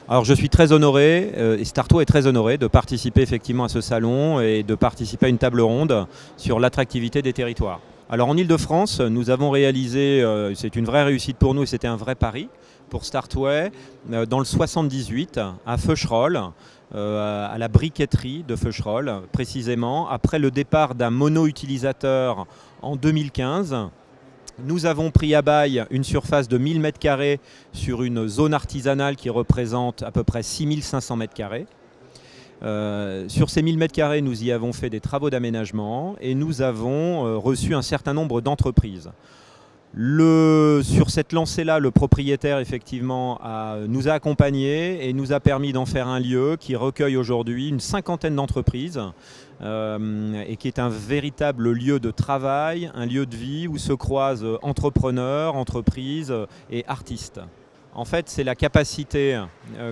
Alors je suis très honoré, et Startway est très honoré de participer effectivement à ce salon et de participer à une table ronde sur l'attractivité des territoires. Alors en Ile-de-France, nous avons réalisé, c'est une vraie réussite pour nous et c'était un vrai pari pour Startway, dans le 78 à Feucherolles, à la briqueterie de Feucherolles, précisément, après le départ d'un mono-utilisateur en 2015. Nous avons pris à bail une surface de 1000 m² sur une zone artisanale qui représente à peu près 6500 m². Sur ces 1000 m², nous y avons fait des travaux d'aménagement et nous avons reçu un certain nombre d'entreprises. Sur cette lancée-là, le propriétaire effectivement nous a accompagnés et nous a permis d'en faire un lieu qui recueille aujourd'hui une cinquantaine d'entreprises et qui est un véritable lieu de travail, un lieu de vie où se croisent entrepreneurs, entreprises et artistes. En fait, c'est la capacité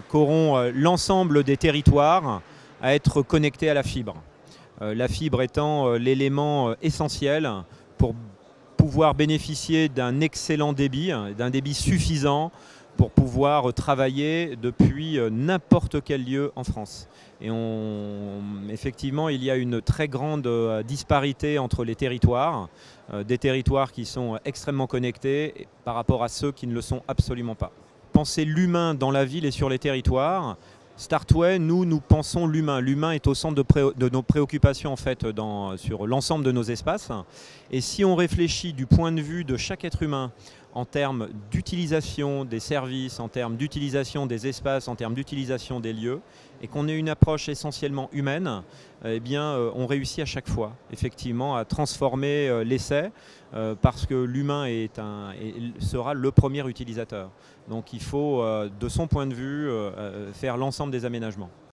qu'auront l'ensemble des territoires à être connectés à la fibre. La fibre étant l'élément essentiel pour pouvoir bénéficier d'un excellent débit, d'un débit suffisant pour pouvoir travailler depuis n'importe quel lieu en France. Et effectivement, il y a une très grande disparité entre les territoires, des territoires qui sont extrêmement connectés par rapport à ceux qui ne le sont absolument pas. Penser l'humain dans la ville et sur les territoires, Startway, nous pensons l'humain. L'humain est au centre de nos préoccupations en fait, sur l'ensemble de nos espaces. Et si on réfléchit du point de vue de chaque être humain en termes d'utilisation des services, en termes d'utilisation des espaces, en termes d'utilisation des lieux, et qu'on ait une approche essentiellement humaine, eh bien, on réussit à chaque fois, effectivement, à transformer l'essai, parce que l'humain sera le premier utilisateur. Donc il faut, de son point de vue, faire l'ensemble des aménagements.